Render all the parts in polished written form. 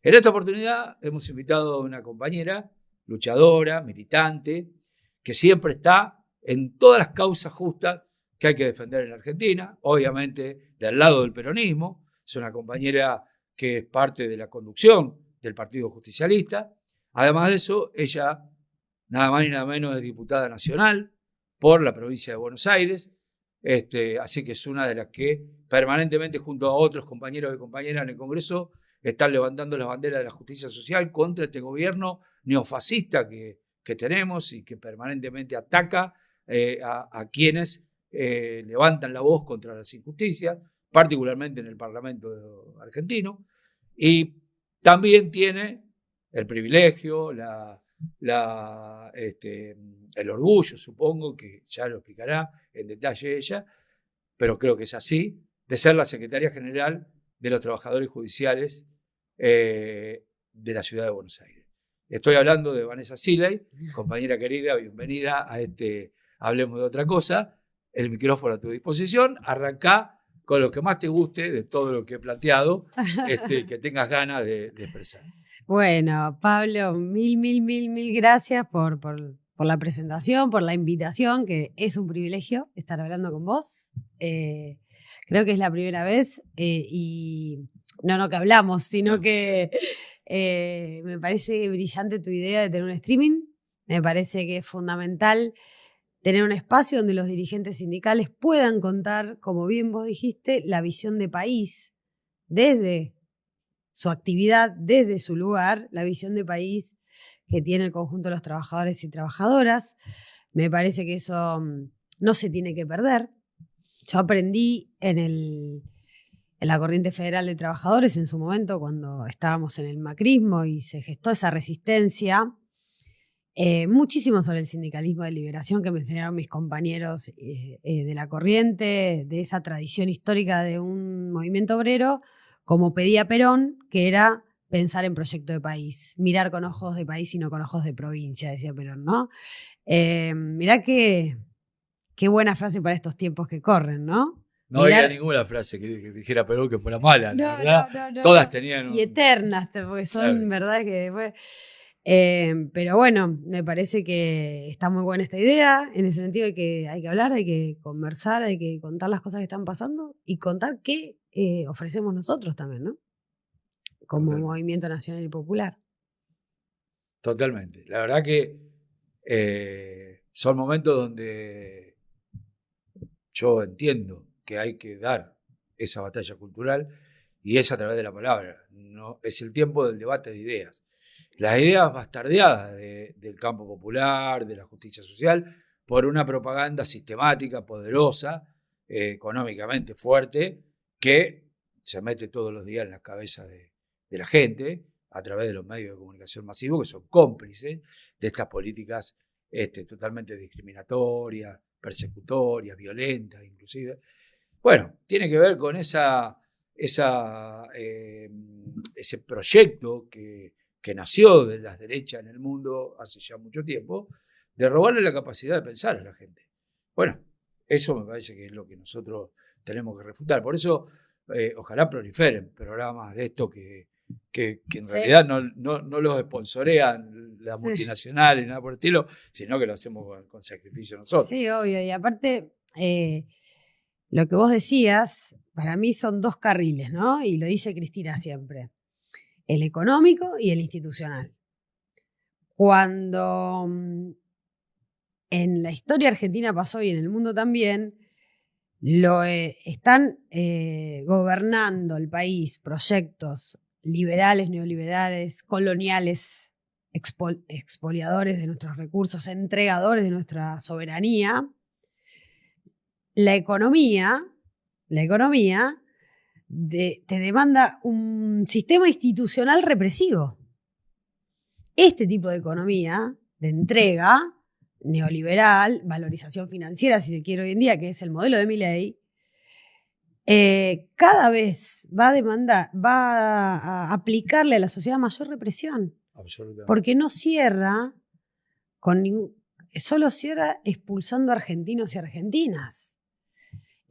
En esta oportunidad hemos invitado a una compañera, luchadora, militante, que siempre está en todas las causas justas que hay que defender en Argentina, obviamente del lado del peronismo. Es una compañera que es parte de la conducción del Partido Justicialista. Además de eso, ella, nada más ni nada menos, es diputada nacional por la provincia de Buenos Aires. Así que es una de las que permanentemente, junto a otros compañeros y compañeras en el Congreso, están levantando las banderas de la justicia social contra este gobierno neofascista que tenemos y que permanentemente ataca a quienes levantan la voz contra las injusticias, particularmente en el Parlamento argentino. Y también tiene el privilegio, el orgullo, supongo, que ya lo explicará en detalle ella, pero creo que es así, de ser la secretaria general de los trabajadores judiciales de la ciudad de Buenos Aires. Estoy hablando de Vanessa Siley, compañera querida, bienvenida a Hablemos de otra cosa. El micrófono a tu disposición. Arrancá con lo que más te guste de todo lo que he planteado, que tengas ganas de expresar. Bueno, Pablo, mil gracias por la presentación, por la invitación, que es un privilegio estar hablando con vos. Creo que es la primera vez y no que hablamos, sino que me parece brillante tu idea de tener un streaming. Me parece que es fundamental tener un espacio donde los dirigentes sindicales puedan contar, como bien vos dijiste, la visión de país desde su actividad, desde su lugar, la visión de país que tiene el conjunto de los trabajadores y trabajadoras. Me parece que eso no se tiene que perder. Yo aprendí en la Corriente Federal de Trabajadores en su momento, cuando estábamos en el macrismo y se gestó esa resistencia, muchísimo sobre el sindicalismo de liberación que me enseñaron mis compañeros de la Corriente, de esa tradición histórica de un movimiento obrero, como pedía Perón, que era pensar en proyecto de país, mirar con ojos de país y no con ojos de provincia, decía Perón, ¿no? Mirá qué buena frase para estos tiempos que corren, ¿no? No había ninguna frase que dijera Perón que fuera mala, la verdad. No, todas tenían y eternas, porque son verdades que después... pero bueno, me parece que está muy buena esta idea, en el sentido de que hay que hablar, hay que conversar, hay que contar las cosas que están pasando y contar qué ofrecemos nosotros también, ¿no? Como Movimiento Nacional y Popular. Totalmente. La verdad que son momentos donde yo entiendo que hay que dar esa batalla cultural y es a través de la palabra. No, es el tiempo del debate de ideas. Las ideas bastardeadas del campo popular, de la justicia social, por una propaganda sistemática, poderosa, económicamente fuerte, que se mete todos los días en la cabeza de la gente a través de los medios de comunicación masivos, que son cómplices de estas políticas totalmente discriminatorias, persecutorias, violentas inclusive. Bueno, tiene que ver con ese proyecto que nació de las derechas en el mundo hace ya mucho tiempo, de robarle la capacidad de pensar a la gente. Bueno, eso me parece que es lo que nosotros tenemos que refutar. Por eso, ojalá proliferen programas de esto que en realidad no los sponsorean las multinacionales, nada por el estilo, sino que lo hacemos con sacrificio nosotros. Sí, obvio. Y aparte, lo que vos decías, para mí son dos carriles, ¿no? Y lo dice Cristina siempre. El económico y el institucional. Cuando en la historia argentina pasó y en el mundo también, están gobernando el país proyectos liberales, neoliberales, coloniales, expoliadores de nuestros recursos, entregadores de nuestra soberanía. La economía te demanda un sistema institucional represivo. Este tipo de economía de entrega neoliberal, valorización financiera, si se quiere hoy en día, que es el modelo de Milei, cada vez va a aplicarle a la sociedad mayor represión. Porque no cierra solo cierra expulsando argentinos y argentinas.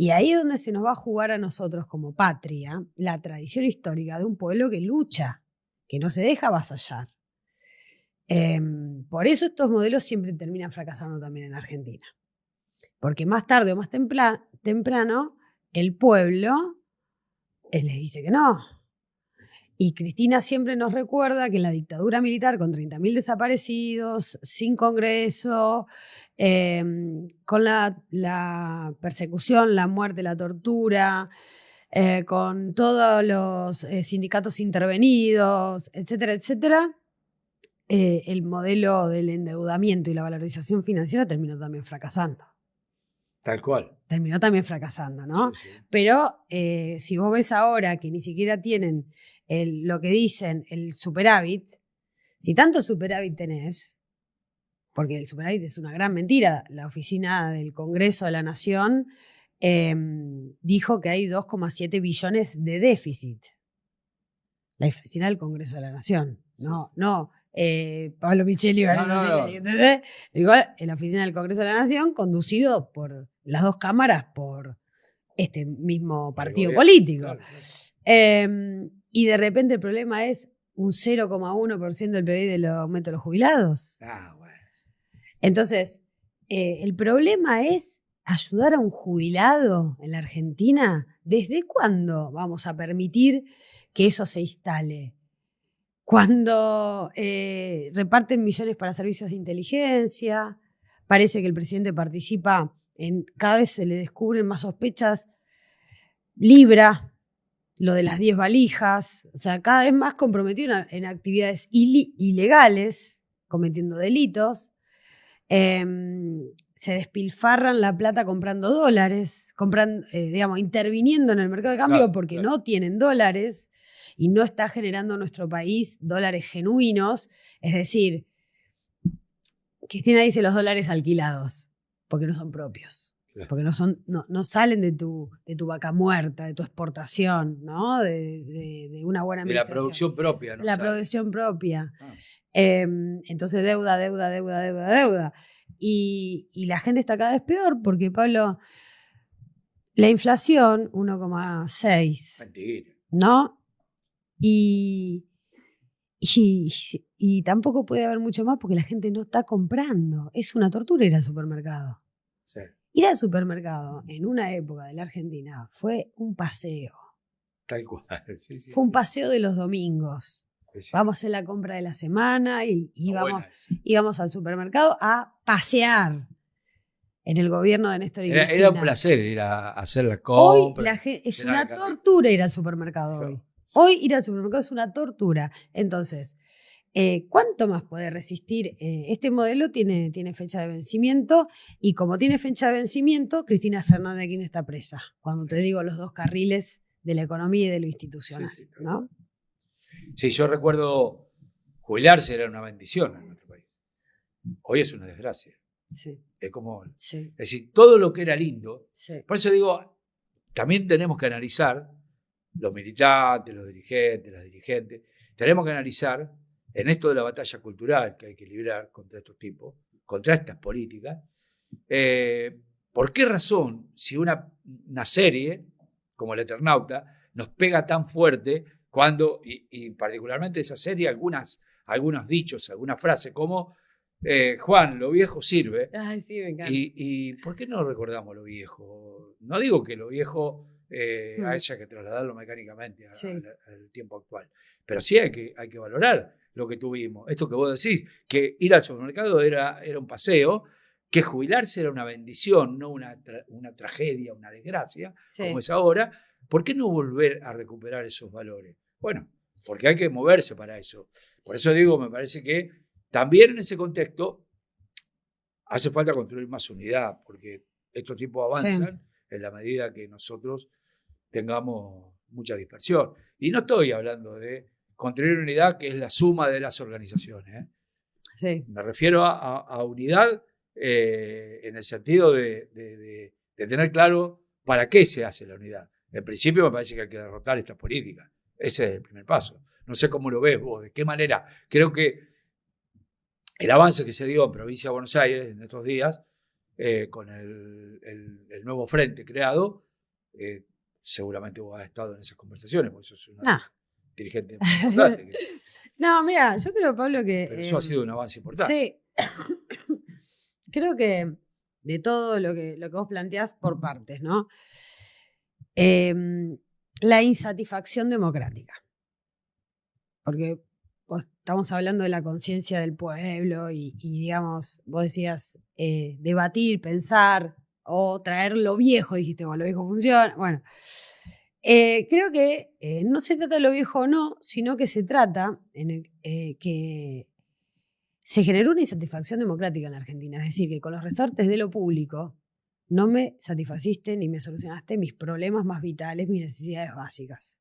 Y ahí es donde se nos va a jugar a nosotros como patria la tradición histórica de un pueblo que lucha que no se deja avasallar. Por eso estos modelos siempre terminan fracasando también en Argentina. Porque más tarde o más temprano, el pueblo les dice que no. Y Cristina siempre nos recuerda que en la dictadura militar, con 30.000 desaparecidos, sin Congreso, con la persecución, la muerte, la tortura, con todos los sindicatos intervenidos, etcétera, etcétera, el modelo del endeudamiento y la valorización financiera terminó también fracasando. Tal cual. Terminó también fracasando, ¿no? Sí, sí. Pero si vos ves ahora que ni siquiera tienen lo que dicen el superávit, si tanto superávit tenés, porque el superávit es una gran mentira, la oficina del Congreso de la Nación dijo que hay 2,7 billones de déficit. La oficina del Congreso de la Nación, no Pablo Micheli, ¿entendés? Igual en la oficina del Congreso de la Nación, conducido por las dos cámaras, por este mismo partido político. Claro, claro. Y de repente el problema es un 0,1% del PBI del aumento de los jubilados. Bueno. Entonces, el problema es ayudar a un jubilado en la Argentina. ¿Desde cuándo vamos a permitir que eso se instale? Cuando reparten millones para servicios de inteligencia, parece que el presidente participa cada vez se le descubren más sospechas, Libra, lo de las 10 valijas, o sea, cada vez más comprometido en actividades ilegales, cometiendo delitos, se despilfarran la plata comprando dólares, interviniendo en el mercado de cambio porque no tienen dólares y no está generando nuestro país dólares genuinos. Es decir, Cristina dice los dólares alquilados, porque no son propios, porque no salen de tu vaca muerta, de tu exportación, ¿no? De una buena administración. De la producción propia, ¿no? De la producción propia. Entonces deuda. Y la gente está cada vez peor porque, Pablo, la inflación 1,6. Mentira. ¿No? Y tampoco puede haber mucho más porque la gente no está comprando. Es una tortura ir al supermercado. Sí. Ir al supermercado en una época de la Argentina fue un paseo. Tal cual. Sí, fue un paseo de los domingos. Sí. Vamos a hacer la compra de la semana y íbamos al supermercado a pasear. En el gobierno de Néstor y Cristina. Era un placer ir a hacer la compra. Hoy es una tortura ir al supermercado hoy. Hoy ir al supermercado es una tortura. Entonces, ¿cuánto más puede resistir? Este modelo tiene fecha de vencimiento y como tiene fecha de vencimiento, Cristina Fernández de Kirchner está presa. Cuando te digo los dos carriles de la economía y de lo institucional. Sí, claro. ¿No? Sí, yo recuerdo jubilarse era una bendición en nuestro país. Hoy es una desgracia. Sí. Es como, sí. Es decir, todo lo que era lindo. Sí. Por eso digo, también tenemos que analizar los militantes, los dirigentes, las dirigentes. Tenemos que analizar en esto de la batalla cultural que hay que librar contra estos tipos, contra estas políticas, ¿por qué razón si una serie como El Eternauta nos pega tan fuerte cuando, y particularmente esa serie, algunos dichos, algunas frases como Juan, lo viejo sirve. Ay, sí, me encanta. ¿Y por qué no recordamos lo viejo? No digo que lo viejo haya que trasladarlo mecánicamente al tiempo actual, pero sí hay que valorar lo que tuvimos. Esto que vos decís, que ir al supermercado era un paseo, que jubilarse era una bendición, no una tragedia, una desgracia, como es ahora. ¿Por qué no volver a recuperar esos valores? Bueno, porque hay que moverse para eso. Por eso digo, me parece que también en ese contexto hace falta construir más unidad, porque estos tipos avanzan en la medida que nosotros tengamos mucha dispersión. Y no estoy hablando de construir unidad, que es la suma de las organizaciones. Sí. Me refiero a unidad en el sentido de tener claro para qué se hace la unidad. En principio me parece que hay que derrotar estas políticas. Ese es el primer paso. No sé cómo lo ves vos, de qué manera. Creo que el avance que se dio en Provincia de Buenos Aires en estos días, con el nuevo frente creado, seguramente vos has estado en esas conversaciones, porque sos una dirigente muy importante. No, mira, yo creo, Pablo, que... Pero eso ha sido un avance importante. Sí. Creo que de todo lo que vos planteás por partes, ¿no? La insatisfacción democrática. Porque estamos hablando de la conciencia del pueblo y, digamos, vos decías debatir, pensar o traer lo viejo, dijiste, bueno, lo viejo funciona. Bueno, creo que no se trata de lo viejo o no, sino que se trata que se generó una insatisfacción democrática en la Argentina. Es decir, que con los resortes de lo público no me satisfaciste ni me solucionaste mis problemas más vitales, mis necesidades básicas.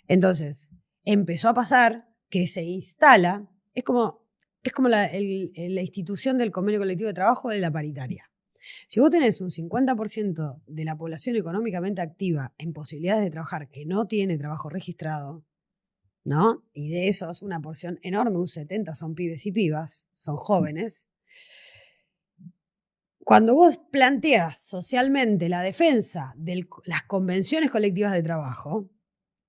Entonces, empezó a pasar que se instala, es como la institución del convenio colectivo de trabajo de la paritaria. Si vos tenés un 50% de la población económicamente activa en posibilidades de trabajar que no tiene trabajo registrado, ¿no? Y de esos una porción enorme, un 70% son pibes y pibas, son jóvenes. Cuando vos planteas socialmente la defensa de las convenciones colectivas de trabajo,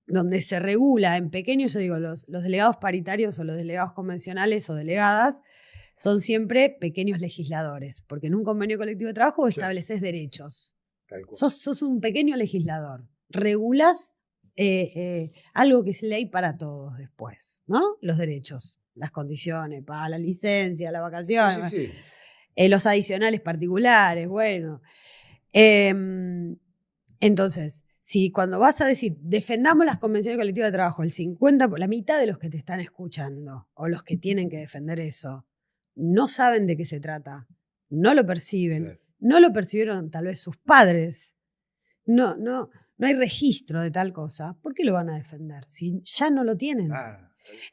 donde se regula en pequeños, yo digo, los delegados paritarios o los delegados convencionales o delegadas son siempre pequeños legisladores, porque en un convenio colectivo de trabajo vos estableces derechos. Sos un pequeño legislador. Regulás algo que es ley para todos después, ¿no? Los derechos, las condiciones, para la licencia, la vacación, Sí. Los adicionales particulares, bueno. Entonces, si cuando vas a decir, defendamos las convenciones colectivas de trabajo, la mitad de los que te están escuchando o los que tienen que defender eso, no saben de qué se trata, no lo perciben, claro. No lo percibieron tal vez sus padres, no hay registro de tal cosa, ¿por qué lo van a defender? Si ya no lo tienen.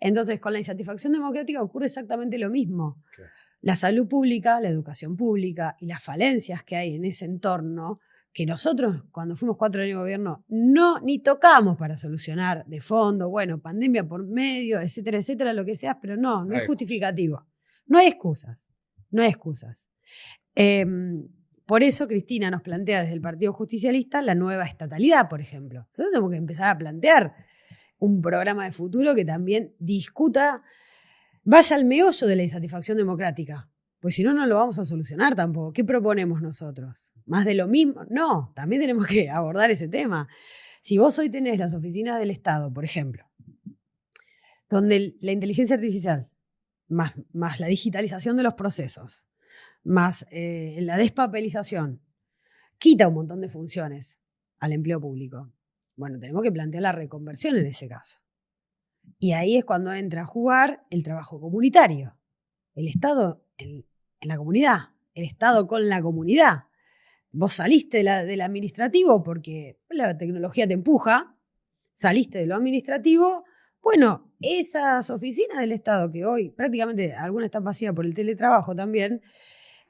Entonces, con la insatisfacción democrática ocurre exactamente lo mismo. Claro. La salud pública, la educación pública y las falencias que hay en ese entorno, que nosotros, cuando fuimos 4 años de gobierno, ni tocamos para solucionar de fondo, bueno, pandemia por medio, etcétera, etcétera, lo que sea, pero no es justificativo. No hay excusas. Por eso Cristina nos plantea desde el Partido Justicialista la nueva estatalidad, por ejemplo. Nosotros tenemos que empezar a plantear un programa de futuro que también discuta, vaya al meollo de la insatisfacción democrática. Pues si no, no lo vamos a solucionar tampoco. ¿Qué proponemos nosotros? ¿Más de lo mismo? No, también tenemos que abordar ese tema. Si vos hoy tenés las oficinas del Estado, por ejemplo, donde la inteligencia artificial, más la digitalización de los procesos, más la despapelización, quita un montón de funciones al empleo público. Bueno, tenemos que plantear la reconversión en ese caso. Y ahí es cuando entra a jugar el trabajo comunitario. El Estado en la comunidad, el Estado con la comunidad. Vos saliste del administrativo porque la tecnología te empuja, saliste de lo administrativo. Bueno, esas oficinas del Estado que hoy prácticamente algunas están vacías por el teletrabajo también,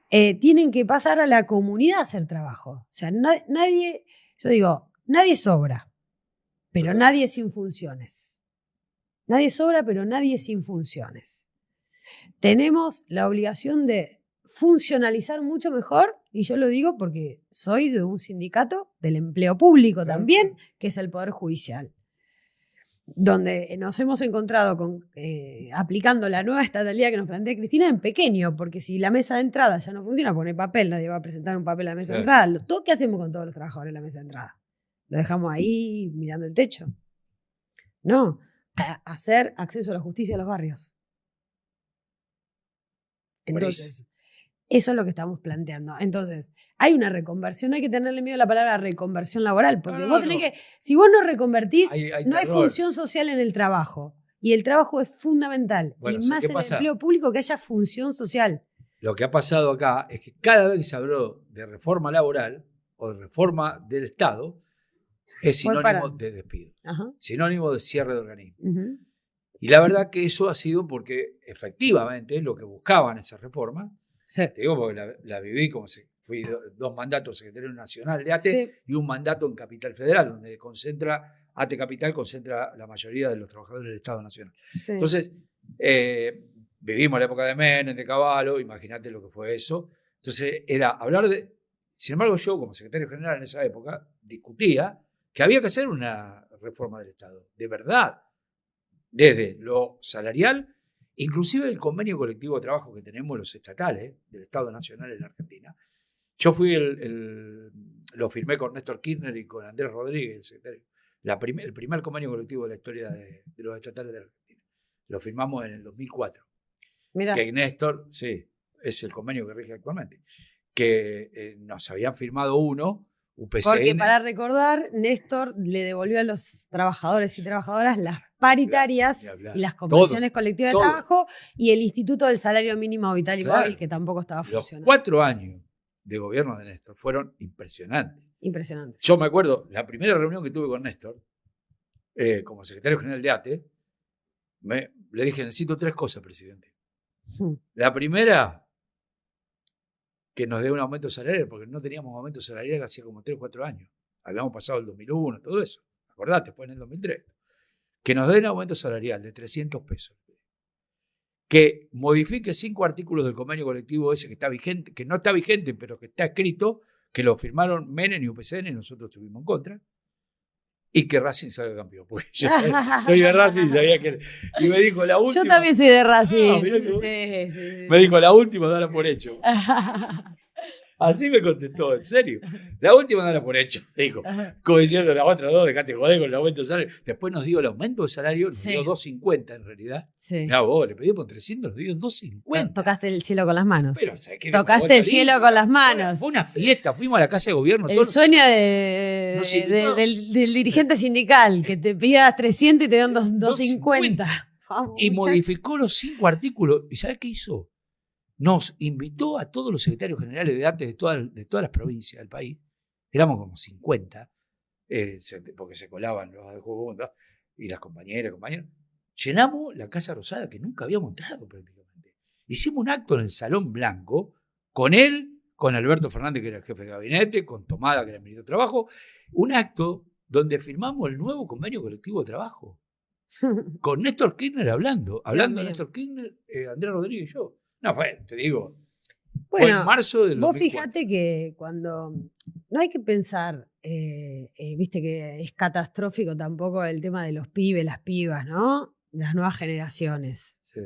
tienen que pasar a la comunidad a hacer trabajo. O sea, nadie sobra, pero nadie sin funciones. Nadie sobra, pero nadie sin funciones. Tenemos la obligación de funcionalizar mucho mejor, y yo lo digo porque soy de un sindicato del empleo público también, que es el Poder Judicial, donde nos hemos encontrado aplicando la nueva estatalidad que nos plantea Cristina en pequeño, porque si la mesa de entrada ya no funciona, pone papel, nadie va a presentar un papel a la mesa de entrada. ¿Qué hacemos con todos los trabajadores en la mesa de entrada? ¿Lo dejamos ahí mirando el techo? No, hacer acceso a la justicia a los barrios. Entonces, eso es lo que estamos planteando. Entonces, hay una reconversión, no hay que tenerle miedo a la palabra reconversión laboral, porque vos tenés que, si vos no reconvertís, no hay función social en el trabajo. Y el trabajo es fundamental. Bueno, y más en el empleo público, que haya función social. Lo que ha pasado acá es que cada vez que se habló de reforma laboral o de reforma del Estado, es sinónimo de despido, sinónimo de cierre de organismo. Y la verdad que eso ha sido porque efectivamente lo que buscaban esas reformas, te digo porque la viví como fui 2 mandatos secretario nacional de ATE y un mandato en Capital Federal, donde ATE Capital concentra la mayoría de los trabajadores del Estado Nacional. Entonces, vivimos la época de Menem, de Cavallo, imagínate lo que fue eso. Entonces, era hablar de... Sin embargo, yo como secretario general en esa época discutía que había que hacer una reforma del Estado, de verdad. desde lo salarial, inclusive el convenio colectivo de trabajo que tenemos los estatales del Estado Nacional en la Argentina. Yo fui lo firmé con Néstor Kirchner y con Andrés Rodríguez, el secretario. El primer convenio colectivo de la historia de los estatales de la Argentina. Lo firmamos en el 2004. Mirá. Que Néstor, sí, es el convenio que rige actualmente. Que nos habían firmado uno, UPCN. Porque para recordar, Néstor le devolvió a los trabajadores y trabajadoras las paritarias y las convenciones colectivas de trabajo y el Instituto del Salario Mínimo Vital y Móvil, que tampoco estaba funcionando. Los 4 años de gobierno de Néstor fueron impresionantes. Impresionantes. Yo me acuerdo, la primera reunión que tuve con Néstor, como secretario general de ATE, le dije, necesito 3 cosas, presidente. La primera, que nos dé un aumento salarial, porque no teníamos aumento salarial hacía como 3 o 4 años. Habíamos pasado el 2001, todo eso. Acordate, fue en el 2003. Que nos den aumento salarial de 300 pesos. Que modifique 5 artículos del convenio colectivo ese que está vigente, que no está vigente, pero que está escrito, que lo firmaron Menem y UPCN y nosotros estuvimos en contra. Y que Racing salga campeón. Porque yo soy de Racing y sabía que... Y me dijo la última... Yo también soy de Racing. Sí. Me dijo la última, dala por hecho. Así me contestó, en serio. La última dala por hecho, dijo. Como diciendo, las otras 2, dejate joder con el aumento de salario. Después nos dio el aumento de salario, nos dio 2.50 en realidad. Sí. Mirá vos, le pedimos 300, nos dio 2.50. Tocaste el cielo con las manos. Pero, ¿sabes qué? Tocaste el cielo con las manos. Fue una fiesta, fuimos a la casa de gobierno. El sueño del dirigente sindical, que te pidas 300 y te dan 250. Y modificó los 5 artículos. ¿Y sabes qué hizo? Nos invitó a todos los secretarios generales de ATE de todas las provincias del país, éramos como 50, porque se colaban los de Juventud y las compañeras, compañeros. Llenamos la Casa Rosada, que nunca habíamos entrado prácticamente. Hicimos un acto en el Salón Blanco, con él, con Alberto Fernández, que era el jefe de gabinete, con Tomada, que era el ministro de Trabajo, un acto donde firmamos el nuevo convenio colectivo de trabajo, con Néstor Kirchner hablando de Néstor Kirchner, Andrés Rodríguez y yo. No, te digo, bueno, fue en marzo del 2004. Vos fíjate que cuando no hay que pensar, viste que es catastrófico tampoco el tema de los pibes, las pibas, ¿no? Las nuevas generaciones. Sí.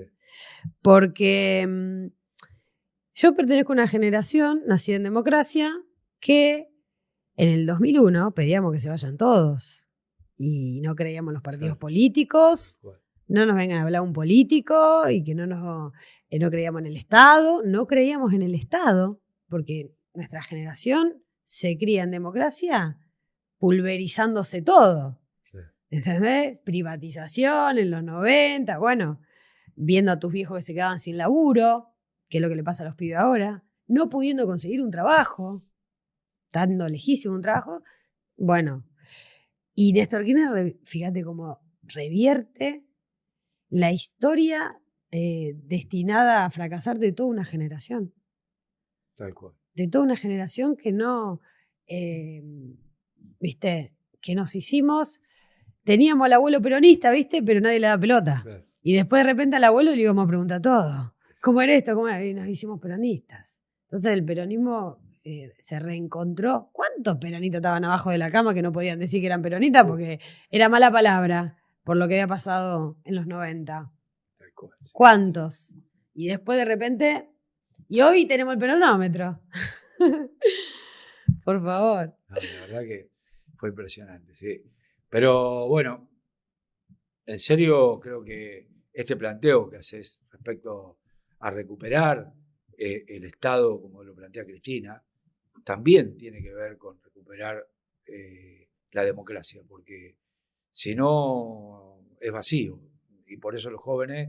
Porque yo pertenezco a una generación nacida en democracia que en el 2001 pedíamos que se vayan todos y no creíamos en los partidos políticos. No nos vengan a hablar un político y que no creíamos en el Estado, porque nuestra generación se cría en democracia pulverizándose todo. Sí. ¿Entendés? Privatización en los 90, bueno, viendo a tus viejos que se quedaban sin laburo, que es lo que le pasa a los pibes ahora, no pudiendo conseguir un trabajo, estando lejísimo un trabajo, bueno. Y Néstor Kirchner, fíjate cómo revierte la historia destinada a fracasar de toda una generación. Tal cual. De toda una generación que no, viste, que nos hicimos, teníamos al abuelo peronista, viste, pero nadie le da pelota. Claro. Y después de repente al abuelo le íbamos a preguntar todo. ¿Cómo era esto? ¿Cómo era? Y nos hicimos peronistas. Entonces el peronismo se reencontró. ¿Cuántos peronistas estaban abajo de la cama que no podían decir que eran peronistas porque era mala palabra por lo que había pasado en los 90? ¿Cuántos? Y después de repente, y hoy tenemos el peronómetro. Por favor. No, la verdad que fue impresionante, sí. Pero bueno, en serio creo que este planteo que haces respecto a recuperar el Estado, como lo plantea Cristina, también tiene que ver con recuperar la democracia, porque si no es vacío. Y por eso los jóvenes,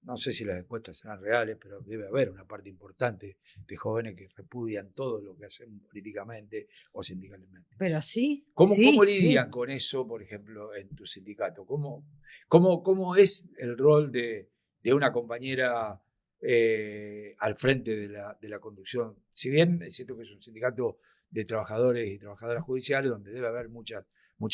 no sé si las encuestas serán reales, pero debe haber una parte importante de jóvenes que repudian todo lo que hacen políticamente o sindicalmente. Pero sí. ¿Cómo lidian con eso, por ejemplo, en tu sindicato? ¿Cómo es el rol de una compañera al frente de la conducción? Si bien es cierto que es un sindicato de trabajadores y trabajadoras judiciales, donde debe haber muchas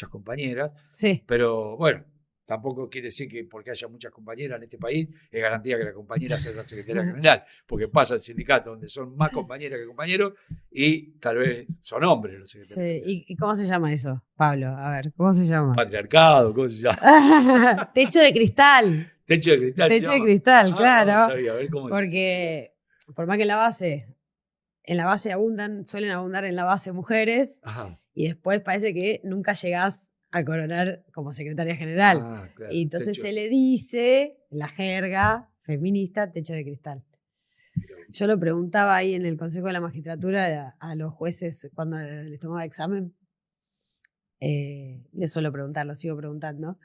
compañeras, sí. Pero bueno, tampoco quiere decir que porque haya muchas compañeras en este país es garantía que la compañera sea la secretaria general, porque pasa el sindicato donde son más compañeras que compañeros y tal vez son hombres los secretarios. Sí. ¿Y cómo se llama eso, Pablo? A ver, ¿cómo se llama? Patriarcado, ¿cómo se llama? Techo de cristal. Techo de cristal. Techo de cristal, claro. No sabía, a ver cómo porque por más que en la base suelen abundar en la base mujeres, Ajá. y después parece que nunca llegás a coronar como secretaria general. Claro, y entonces techo. se le dice, en la jerga feminista, techo de cristal. Yo lo preguntaba ahí en el Consejo de la Magistratura a los jueces cuando les tomaba examen. Les suelo preguntar, lo sigo preguntando.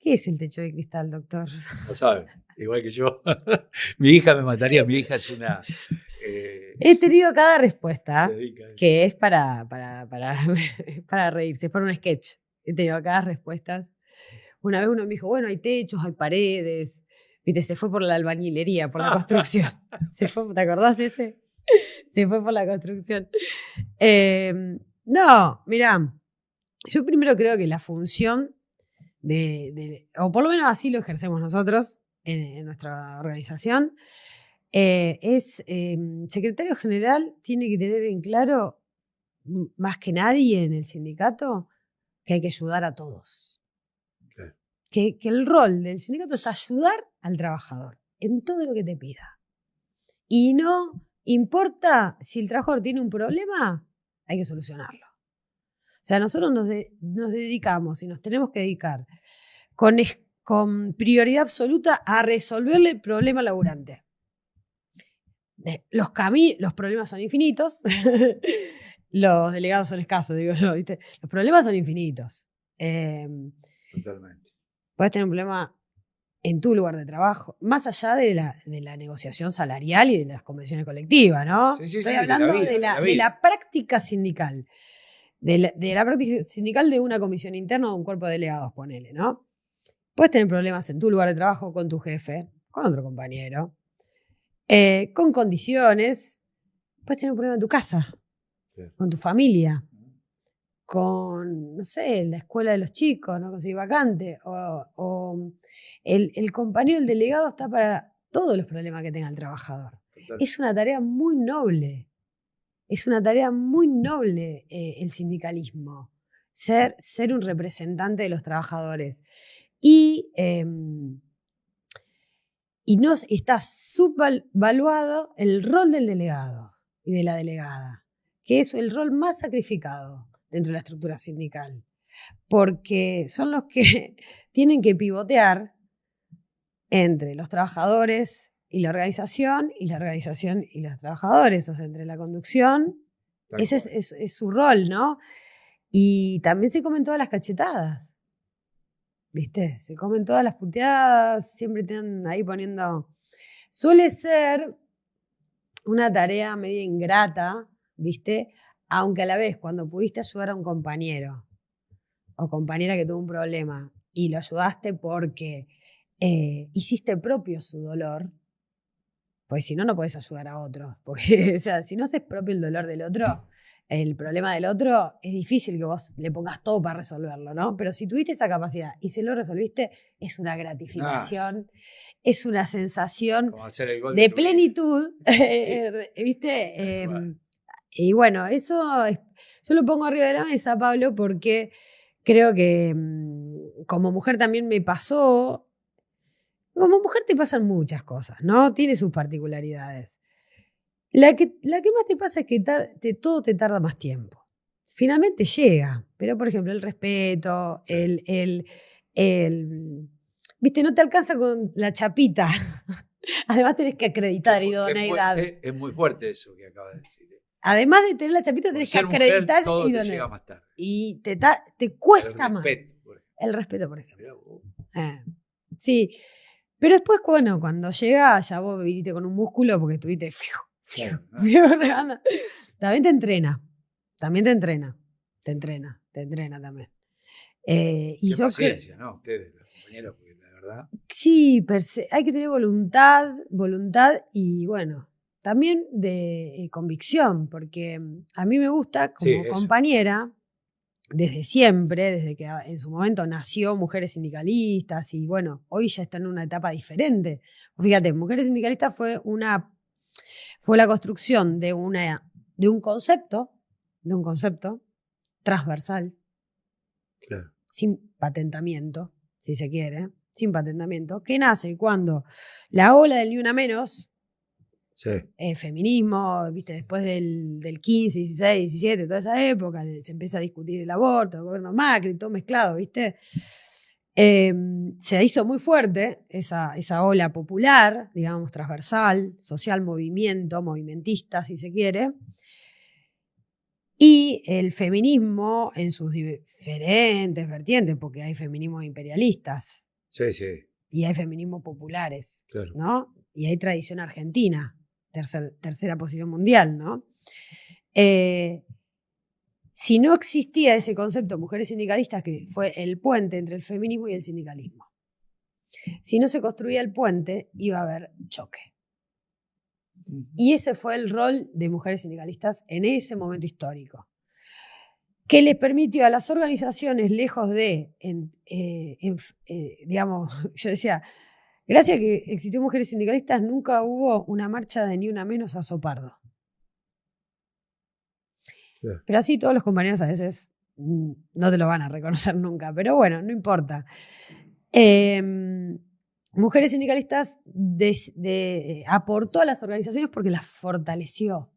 ¿Qué es el techo de cristal, doctor? Lo sabe, igual que yo. Mi hija me mataría, mi hija es una... He tenido cada respuesta se dedica a eso. que es para reírse, es para un sketch. He tenido cada respuestas. Una vez uno me dijo, bueno, hay techos, hay paredes. Viste, se fue por la albañilería, por la construcción. ¿Te acordás de ese? Se fue por la construcción. No, mirá, yo primero creo que la función o por lo menos así lo ejercemos nosotros en nuestra organización, secretario general tiene que tener en claro, más que nadie en el sindicato, que hay que ayudar a todos. Okay. Que el rol del sindicato es ayudar al trabajador en todo lo que te pida. Y no importa si el trabajador tiene un problema, hay que solucionarlo. O sea, nosotros nos dedicamos y nos tenemos que dedicar con prioridad absoluta a resolverle el problema laburante. Los problemas son infinitos, los delegados son escasos, digo yo, ¿viste? Los problemas son infinitos. Totalmente. Puedes tener un problema en tu lugar de trabajo, más allá de la negociación salarial y de las convenciones colectivas, ¿no? Sí, Estoy hablando de la práctica sindical. De la práctica sindical de una comisión interna o de un cuerpo de delegados, ponele, ¿no? Puedes tener problemas en tu lugar de trabajo con tu jefe, con otro compañero, con condiciones. Puedes tener un problema en tu casa, sí, con tu familia, con, no sé, la escuela de los chicos, no conseguir vacante, o el compañero, el delegado está para todos los problemas que tenga el trabajador. Total. Es una tarea muy noble. Es una tarea muy noble el sindicalismo, ser un representante de los trabajadores. Y no está subvaluado el rol del delegado y de la delegada, que es el rol más sacrificado dentro de la estructura sindical, porque son los que tienen que pivotear entre los trabajadores y la organización y los trabajadores, o sea, entre la conducción. Ese es su rol, ¿no? Y también se comen todas las cachetadas, ¿viste? Se comen todas las puteadas, siempre están ahí poniendo... Suele ser una tarea medio ingrata, ¿viste? Aunque a la vez, cuando pudiste ayudar a un compañero o compañera que tuvo un problema y lo ayudaste porque hiciste propio su dolor, pues si no, no podés ayudar a otros. Porque, o sea, si no haces propio el dolor del otro, el problema del otro, es difícil que vos le pongas todo para resolverlo, ¿no? Pero si tuviste esa capacidad y se lo resolviste, es una gratificación, es una sensación de plenitud, ¿viste? Y bueno, eso yo lo pongo arriba de la mesa, Pablo, porque creo que como mujer también me pasó. Como mujer te pasan muchas cosas, ¿no? Tiene sus particularidades. La que más te pasa es que todo te tarda más tiempo. Finalmente llega, pero por ejemplo el respeto, viste, no te alcanza con la chapita. Además tenés que acreditar idoneidad. Es muy fuerte eso que acabas de decir. Además de tener la chapita, tenés que acreditar todo idoneidad. Te llega más tarde. Y te cuesta más. El respeto, por ejemplo. Sí. Pero después, bueno, cuando llega, ya vos viniste con un músculo porque estuviste... También te entrena. Te entrena también. Y qué paciencia, ¿no? Ustedes, los compañeros, porque la verdad... Sí, hay que tener voluntad y, bueno, también de convicción, porque a mí me gusta, como compañera, desde siempre, desde que en su momento nació Mujeres Sindicalistas y bueno, hoy ya está en una etapa diferente. Fíjate, Mujeres Sindicalistas fue la construcción de un concepto transversal, Claro. sin patentamiento, si se quiere, sin patentamiento, que nace cuando la ola del Ni Una Menos, Sí. feminismo, viste, después del 15, 16, 17, toda esa época, se empieza a discutir el aborto, el gobierno Macri, todo mezclado, viste. Se hizo muy fuerte esa ola popular, digamos, transversal, social, movimentista, si se quiere. Y el feminismo en sus diferentes vertientes, porque hay feminismos imperialistas. Sí, sí. Y hay feminismos populares, Claro. ¿no? Y hay tradición argentina, tercera posición mundial, ¿no? Si no existía ese concepto de mujeres sindicalistas, que fue el puente entre el feminismo y el sindicalismo, si no se construía el puente, iba a haber choque. Y ese fue el rol de mujeres sindicalistas en ese momento histórico, que les permitió a las organizaciones, lejos de, digamos, yo decía, gracias a que existió mujeres sindicalistas, nunca hubo una marcha de Ni Una Menos a Sopardo. Claro. Pero así todos los compañeros a veces no te lo van a reconocer nunca, pero bueno, no importa. Mujeres sindicalistas aportó a las organizaciones porque las fortaleció.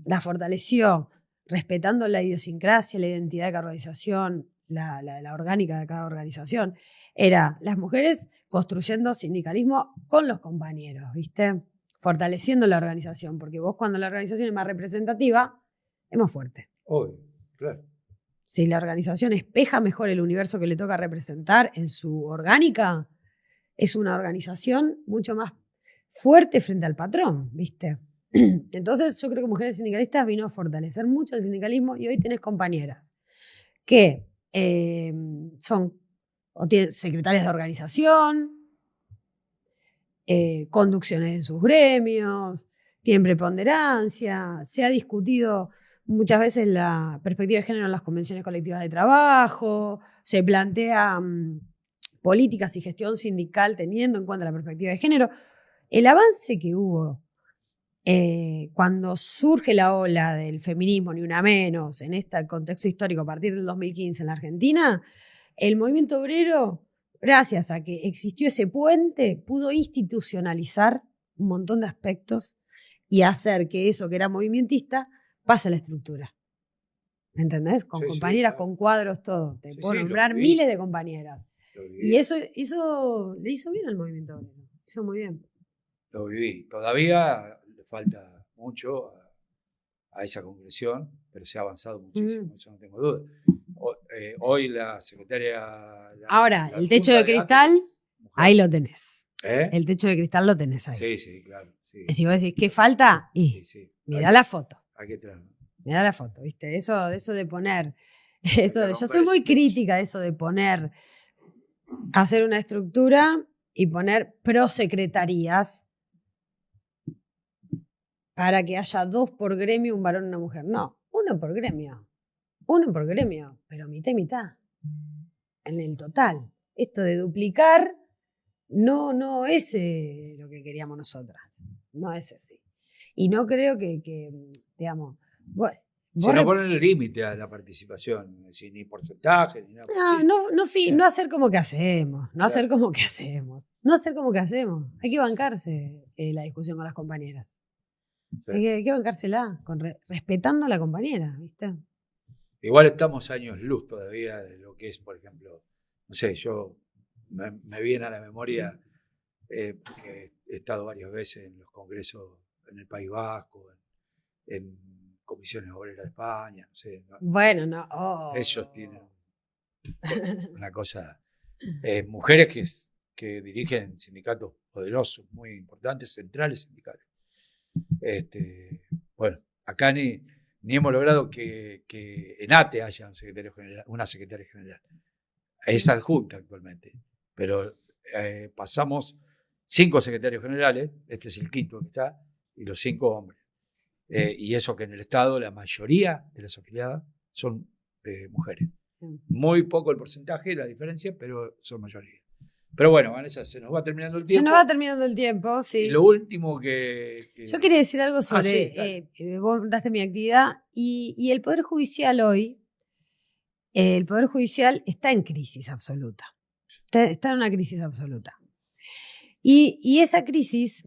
Las fortaleció respetando la idiosincrasia, la identidad de cada organización, la orgánica de cada organización. Era las mujeres construyendo sindicalismo con los compañeros, ¿viste? Fortaleciendo la organización, porque vos cuando la organización es más representativa, es más fuerte. Obvio, claro. Si la organización espeja mejor el universo que le toca representar en su orgánica, es una organización mucho más fuerte frente al patrón, ¿viste? Entonces yo creo que Mujeres Sindicalistas vino a fortalecer mucho el sindicalismo y hoy tenés compañeras que son o tienen secretarias de organización, conducciones en sus gremios, tienen preponderancia, se ha discutido muchas veces la perspectiva de género en las convenciones colectivas de trabajo, se plantea políticas y gestión sindical teniendo en cuenta la perspectiva de género. El avance que hubo cuando surge la ola del feminismo, Ni Una Menos, en este contexto histórico a partir del 2015 en la Argentina, el movimiento obrero, gracias a que existió ese puente, pudo institucionalizar un montón de aspectos y hacer que eso que era movimentista pase a la estructura. ¿Me entendés? Con compañeras, claro. Con cuadros, todo. Te puedo nombrar miles de compañeras. Y eso le hizo bien al movimiento obrero. Hizo muy bien. Lo viví. Todavía le falta mucho a esa concreción, pero se ha avanzado muchísimo, eso no tengo duda. Hoy la secretaria... Ahora, el techo de cristal, ahí lo tenés. El techo de cristal lo tenés ahí. Sí, sí, claro. Sí. Si vos decís, ¿qué falta? Sí. Mirá la foto. Hay que traerlo. Mirá la foto, ¿viste? Eso de poner... yo soy muy crítica de eso de poner... Hacer una estructura y poner prosecretarías para que haya 2 por gremio, un varón y una mujer. No, 1 por gremio. 1 por gremio, pero mitad y mitad. En el total. Esto de duplicar no es lo que queríamos nosotras. No es así. Y no creo que digamos... Si no ponen el límite a la participación, ni porcentaje, ni nada. No hacer como que hacemos. No hacer como que hacemos. Hay que bancarse la discusión con las compañeras. Sí. Hay que bancársela, respetando a la compañera, ¿viste? Igual estamos años luz todavía de lo que es, por ejemplo, no sé, yo me viene a la memoria porque he estado varias veces en los congresos en el País Vasco, en Comisiones Obreras de España, no sé. ¿No? Bueno, no. Oh. Ellos tienen una cosa. Mujeres que dirigen sindicatos poderosos, muy importantes, centrales sindicales. Bueno, acá ni hemos logrado que en ATE haya una secretaria general. Es adjunta actualmente, pero pasamos 5 secretarios generales, este es el quinto que está, y los 5 hombres. Y eso que en el Estado la mayoría de las afiliadas son mujeres. Muy poco el porcentaje, la diferencia, pero son mayoría. Pero bueno, Vanessa, se nos va terminando el tiempo. Se nos va terminando el tiempo, sí. Y lo último que... Yo quería decir algo sobre... sí, vos daste mi actividad y el Poder Judicial hoy, el Poder Judicial está en crisis absoluta. Está en una crisis absoluta. Y esa crisis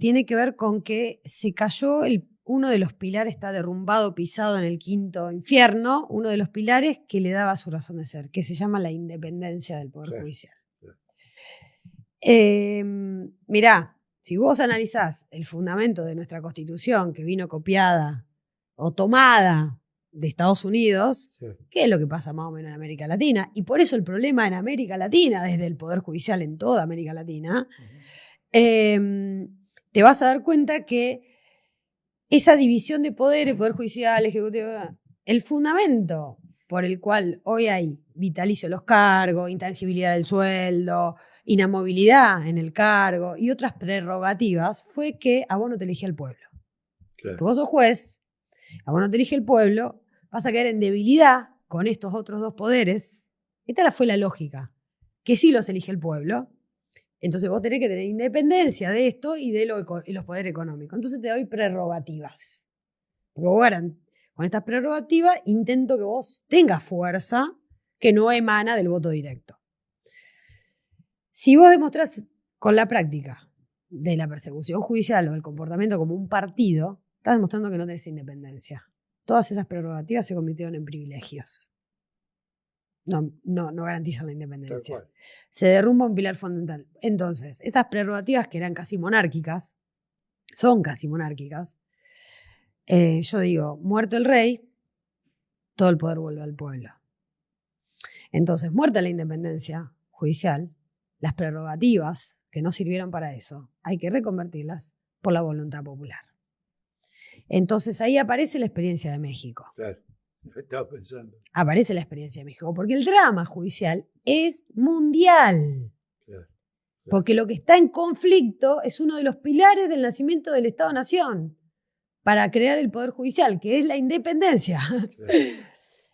tiene que ver con que se cayó uno de los pilares, está derrumbado, pisado en el quinto infierno, uno de los pilares que le daba su razón de ser, que se llama la independencia del Poder Judicial. Mirá, si vos analizás el fundamento de nuestra Constitución, que vino copiada o tomada de Estados Unidos, ¿qué es lo que pasa más o menos en América Latina? Y por eso el problema en América Latina, desde el Poder Judicial en toda América Latina, te vas a dar cuenta que esa división de poderes, Poder Judicial, Ejecutivo, el fundamento por el cual hoy hay vitalicio de los cargos, intangibilidad del sueldo, inamovilidad en el cargo y otras prerrogativas, fue que a vos no te elegía el pueblo. Claro. Que vos sos juez, a vos no te elige el pueblo, vas a caer en debilidad con estos otros dos poderes. Esta fue la lógica, que sí los elige el pueblo. Entonces vos tenés que tener independencia de esto y de los poderes económicos. Entonces te doy prerrogativas. Porque vos con estas prerrogativas intento que vos tengas fuerza que no emana del voto directo. Si vos demostrás con la práctica de la persecución judicial o el comportamiento como un partido, estás demostrando que no tenés independencia. Todas esas prerrogativas se convirtieron en privilegios. No garantizan la independencia. Se derrumba un pilar fundamental. Entonces, esas prerrogativas que eran casi monárquicas, son casi monárquicas, yo digo, muerto el rey, todo el poder vuelve al pueblo. Entonces, muerta la independencia judicial, las prerrogativas que no sirvieron para eso, hay que reconvertirlas por la voluntad popular. Entonces ahí aparece la experiencia de México. Claro, estaba pensando. Aparece la experiencia de México, porque el drama judicial es mundial. Claro. Porque lo que está en conflicto es uno de los pilares del nacimiento del Estado-Nación para crear el Poder Judicial, que es la independencia. Claro.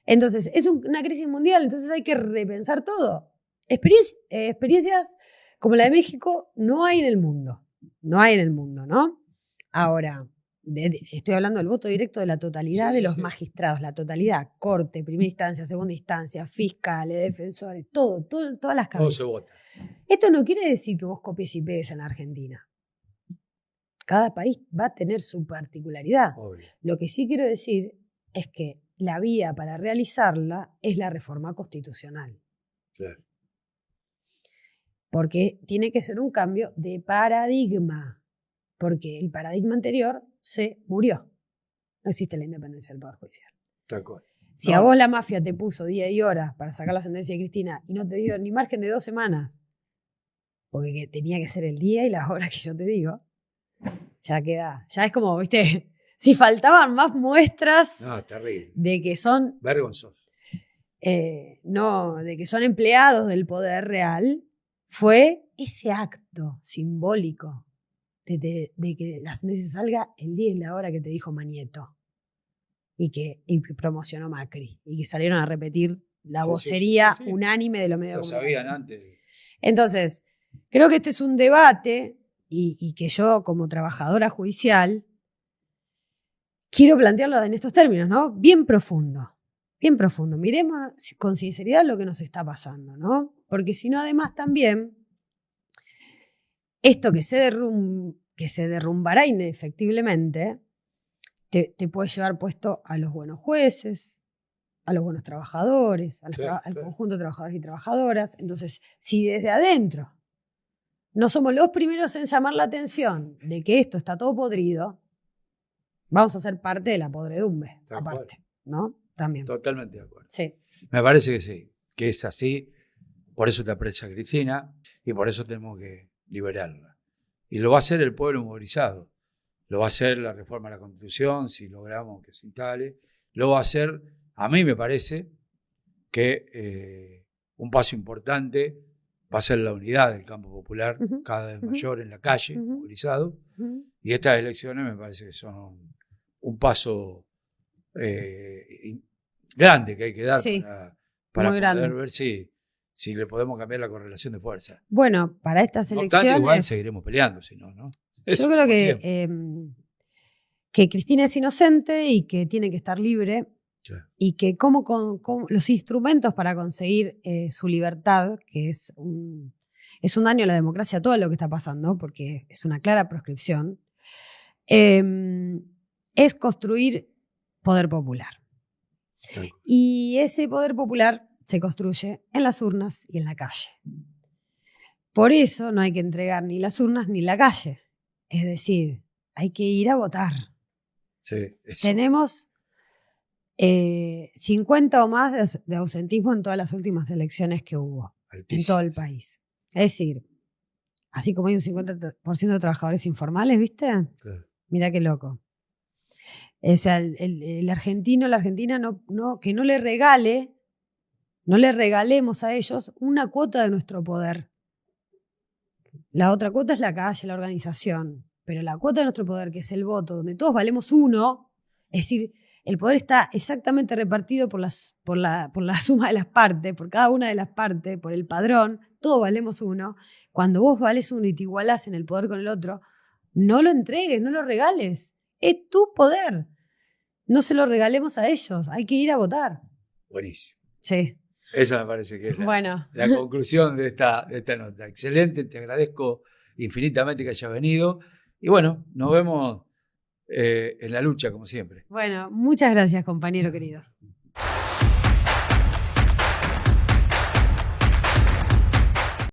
Entonces, es una crisis mundial, entonces hay que repensar todo. Experiencias como la de México no hay en el mundo. No hay en el mundo, ¿no? Ahora, estoy hablando del voto directo de la totalidad de los magistrados, la totalidad, corte, primera instancia, segunda instancia, fiscales, defensores, todas las cabezas. Todo se vota. Esto no quiere decir que vos copies y pegues en la Argentina. Cada país va a tener su particularidad. Obvio. Lo que sí quiero decir es que la vía para realizarla es la reforma constitucional. Claro. Porque tiene que ser un cambio de paradigma. Porque el paradigma anterior se murió. No existe la independencia del Poder Judicial. Tal cual. Si a vos la mafia te puso día y hora para sacar la sentencia de Cristina y no te dio ni margen de 2 semanas, porque tenía que ser el día y la hora que yo te digo, ya queda. Ya es como, viste, si faltaban más muestras terrible. De que son... Vergonzoso. De que son empleados del poder real, fue ese acto simbólico de que la sentencia salga el día y la hora que te dijo Manieto y que promocionó Macri y que salieron a repetir la vocería unánime de los medios de comunicación. Lo sabían antes. Entonces, creo que este es un debate y que yo como trabajadora judicial quiero plantearlo en estos términos, ¿no? Bien profundo. Bien profundo. Miremos con sinceridad lo que nos está pasando, ¿no? Porque si no, además también, esto que se derrumbará inefectiblemente, te puede llevar puesto a los buenos jueces, a los buenos trabajadores, al conjunto de trabajadores y trabajadoras. Entonces, si desde adentro no somos los primeros en llamar la atención de que esto está todo podrido, vamos a ser parte de la podredumbre, aparte, ¿no? También. Totalmente de acuerdo. Sí. Me parece que sí, que es así. Por eso te aprecia Cristina y por eso tenemos que liberarla. Y lo va a hacer el pueblo movilizado. Lo va a hacer la reforma de la Constitución, si logramos que se instale. Lo va a hacer, a mí me parece, que un paso importante va a ser la unidad del campo popular, cada vez mayor en la calle, movilizado. Y estas elecciones me parece que son un paso grande que hay que dar Sí, para muy poder grande. ver si le podemos cambiar la correlación de fuerza. Bueno, para estas No obstante, igual elecciones, seguiremos peleando, si no, ¿no? yo creo que Cristina es inocente y que tiene que estar libre Claro. y que como los instrumentos para conseguir su libertad, que es un daño a la democracia todo lo que está pasando, porque es una clara proscripción, es construir poder popular. Claro. Y ese poder popular se construye en las urnas y en la calle. Por eso no hay que entregar ni las urnas ni la calle. Es decir, hay que ir a votar. Sí, eso. Tenemos 50 o más de ausentismo en todas las últimas elecciones que hubo Altísimo. en todo el país. Es decir, así como hay un 50% de trabajadores informales, ¿viste? Claro. Mirá qué loco. O sea, el argentino, la argentina, que no le regalemos a ellos una cuota de nuestro poder. La otra cuota es la calle, la organización. Pero la cuota de nuestro poder, que es el voto, donde todos valemos uno, es decir, el poder está exactamente repartido por la suma de las partes, por cada una de las partes, por el padrón, todos valemos uno. Cuando vos vales uno y te igualás en el poder con el otro, no lo entregues, no lo regales. Es tu poder. No se lo regalemos a ellos, hay que ir a votar. Buenísimo. Sí. Esa me parece que es Bueno. la conclusión de esta nota. Excelente, te agradezco infinitamente que hayas venido. Y bueno, nos vemos en la lucha, como siempre. Bueno, muchas gracias, compañero querido.